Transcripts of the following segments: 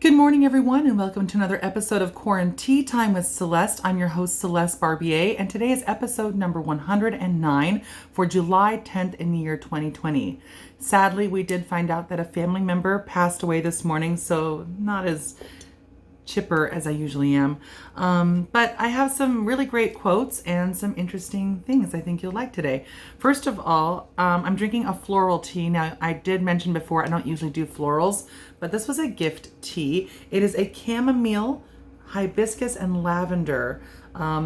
Good morning, everyone, and welcome to another episode of QuaranTEAtime with Celeste. I'm your host, Celeste Barbier, and today is episode number 109 for July 10th in the year 2020. Sadly, we did find out that a family member passed away this morning, so not as chipper as I usually am. But I have some really great quotes and some interesting things I think you'll like today. First of all, I'm drinking a floral tea. Now, I did mention before I don't usually do florals, but this was a gift tea. It is a chamomile, hibiscus, and lavender.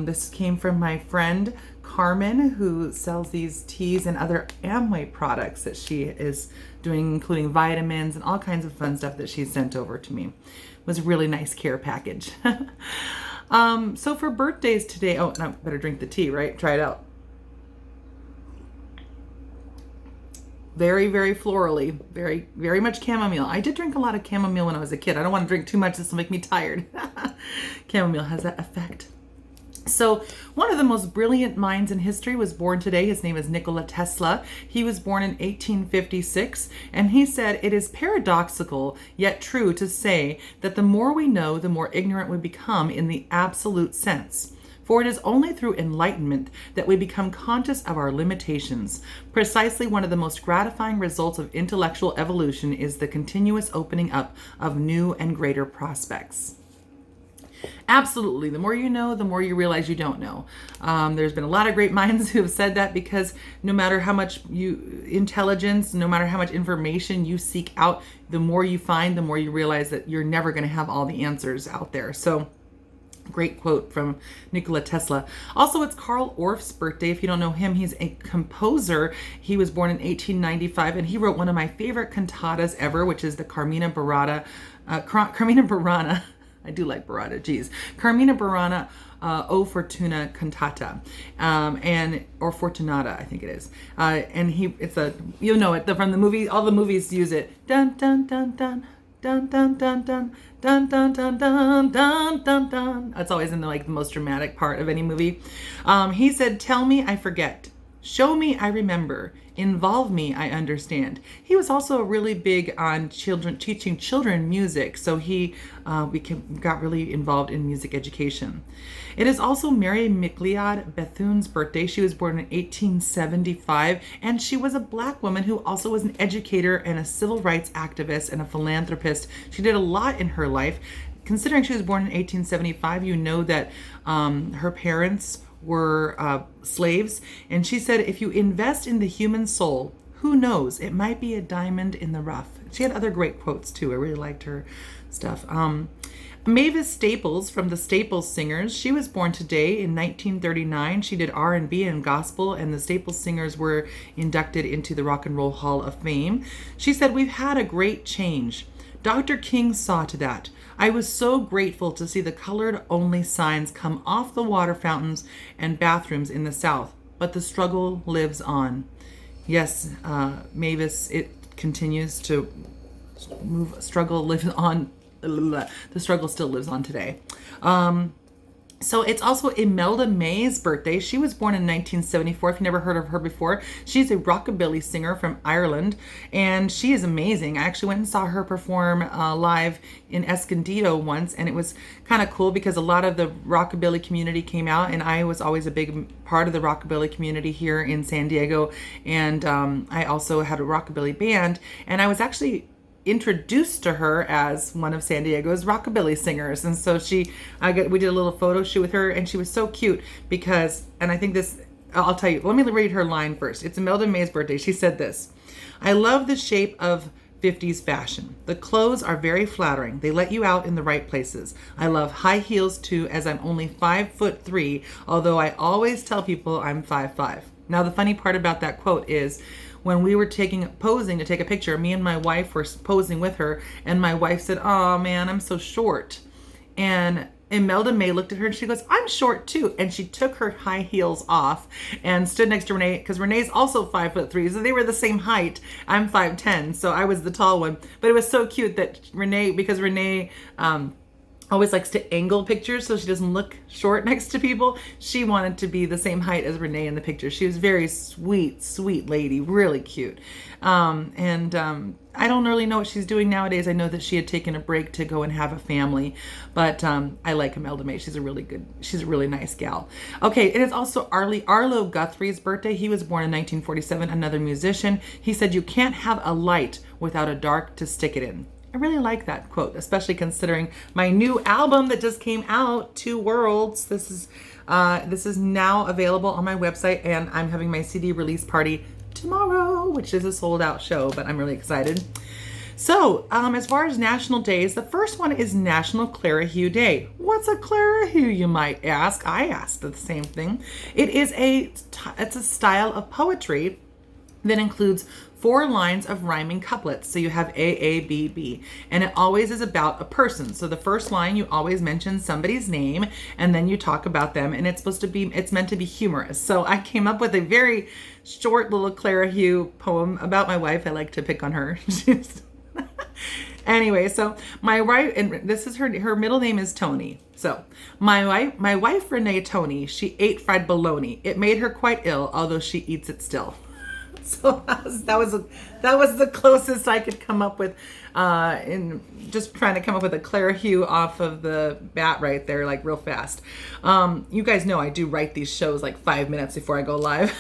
This came from my friend Carmin, who sells these teas and other Amway products that she is doing, including vitamins and all kinds of fun stuff that she sent over to me. It was a really nice care package. So for birthdays today, oh, no, better drink the tea, right? Try it out. Very, very florally, very, very much chamomile. I did drink a lot of chamomile when I was a kid. I don't want to drink too much. This will make me tired. Chamomile has that effect. So one of the most brilliant minds in history was born today. His name is Nikola Tesla. He was born in 1856, and he said, "It is paradoxical yet true to say that the more we know, the more ignorant we become in the absolute sense. For it is only through enlightenment that we become conscious of our limitations. Precisely one of the most gratifying results of intellectual evolution is the continuous opening up of new and greater prospects." Absolutely. The more you know, the more you realize you don't know. There's been a lot of great minds who have said that, because no matter how much intelligence, no matter how much information you seek out, the more you find, the more you realize that you're never going to have all the answers out there. So great quote from Nikola Tesla. Also, it's Carl Orff's birthday. If you don't know him, he's a composer. He was born in 1895, and he wrote one of my favorite cantatas ever, which is the Carmina Burana. I do like Burrata, geez. Carmina Burana O Fortuna cantata, or Fortunata, I think it is. And you know it from the movie. All the movies use it. Dun dun dun dun dun dun dun dun dun dun dun dun dun dun dun. That's always in the most dramatic part of any movie. He said, "Tell me, I forget. Show me, I remember. Involve me, I understand." He was also really big on teaching children music, so he got really involved in music education. It is also Mary McLeod Bethune's birthday. She was born in 1875, and she was a Black woman who also was an educator and a civil rights activist and a philanthropist. She did a lot in her life. Considering she was born in 1875, you know that her parents were slaves, and she said, "If you invest in the human soul, who knows, it might be a diamond in the rough." She had other great quotes too. I really liked her stuff. Mavis Staples from the Staples Singers. She was born today in 1939. She did R&B and gospel, and the Staples Singers were inducted into the Rock and Roll Hall of Fame. She said, "We've had a great change. Dr. King saw to that. I was so grateful to see the colored-only signs come off the water fountains and bathrooms in the South, but the struggle lives on." Yes, Mavis, it continues to move. Struggle lives on. The struggle still lives on today. So it's also Imelda May's birthday. She was born in 1974. If you've never heard of her before, she's a rockabilly singer from Ireland, and she is amazing. I actually went and saw her perform live in Escondido once, and it was kind of cool because a lot of the rockabilly community came out, and I was always a big part of the rockabilly community here in San Diego, and I also had a rockabilly band, and I was actually introduced to her as one of San Diego's rockabilly singers. And so we did a little photo shoot with her, and she was so cute because, and I think this, I'll tell you, let me read her line first. It's Imelda May's birthday. She said this: "I love the shape of 50s fashion. The clothes are very flattering. They let you out in the right places. I love high heels too, as I'm only 5'3", although I always tell people I'm 5'5". Now, the funny part about that quote is, when we were posing to take a picture, me and my wife were posing with her, and my wife said, "Oh man, I'm so short." And Imelda May looked at her and she goes, "I'm short too." And she took her high heels off and stood next to Renee, because Renee's also 5'3", so they were the same height. I'm 5'10", so I was the tall one. But it was so cute that because Renee always likes to angle pictures so she doesn't look short next to people. She wanted to be the same height as Renee in the picture. She was very sweet, sweet lady, really cute. I don't really know what she's doing nowadays. I know that she had taken a break to go and have a family, but I like Imelda May. She's a really nice gal. Okay, it is also Arlo Guthrie's birthday. He was born in 1947, another musician. He said, "You can't have a light without a dark to stick it in." I really like that quote, especially considering my new album that just came out, Two Worlds. This is now available on my website, and I'm having my CD release party tomorrow, which is a sold out show, but I'm really excited. So, as far as national days, the first one is National Clerihew Day. What's a Clerihew, you might ask? I asked the same thing. It's a style of poetry that includes 4 lines of rhyming couplets. So you have A, B, B, and it always is about a person. So the first line, you always mention somebody's name, and then you talk about them, and it's meant to be humorous. So I came up with a very short little Clerihew poem about my wife. I like to pick on her. Anyway, so my wife, and this is her middle name is Tony. So my wife Renee Tony, she ate fried bologna. It made her quite ill, although she eats it still. So that was the closest I could come up with in just trying to come up with a Clerihew off of the bat right there, like real fast. You guys know I do write these shows like 5 minutes before I go live.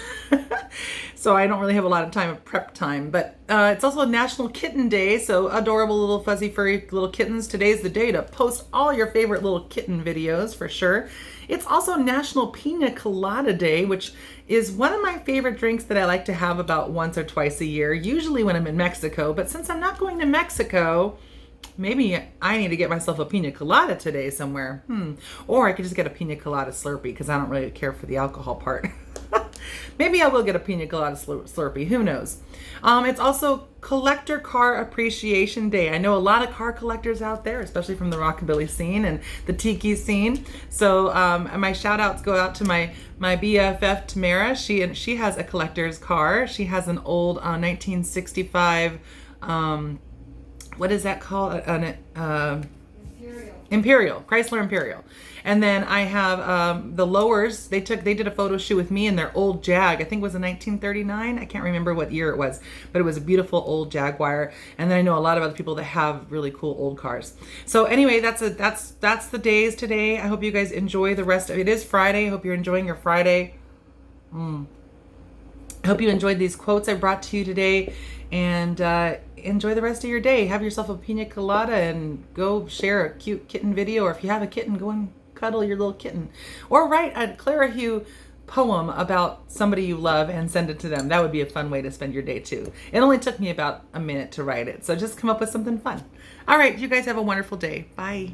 So I don't really have a lot of time of prep time, but it's also National Kitten Day. So adorable little fuzzy furry little kittens. Today's the day to post all your favorite little kitten videos for sure. It's also National Pina Colada Day, which is one of my favorite drinks that I like to have about once or twice a year, usually when I'm in Mexico. But since I'm not going to Mexico, maybe I need to get myself a pina colada today somewhere. Or I could just get a pina colada Slurpee because I don't really care for the alcohol part. Maybe I will get a pina colada Slurpee. Who knows? It's also Collector Car Appreciation Day. I know a lot of car collectors out there, especially from the rockabilly scene and the tiki scene. So my shout outs go out to my BFF Tamara. She has a collector's car. She has an old 1965 what is that called? Imperial, Chrysler Imperial. And then I have the Lowers. They did a photo shoot with me in their old Jag. I think it was in 1939. I can't remember what year it was, but it was a beautiful old Jaguar. And then I know a lot of other people that have really cool old cars. So anyway, that's the days today. I hope you guys enjoy the rest of it. It is Friday. I hope you're enjoying your Friday. I hope you enjoyed these quotes I brought to you today, and enjoy the rest of your day. Have yourself a pina colada and go share a cute kitten video, or if you have a kitten, go and cuddle your little kitten, or write a Clerihew poem about somebody you love and send it to them. That would be a fun way to spend your day too. It only took me about a minute to write it, so just come up with something fun. All right, you guys have a wonderful day. Bye.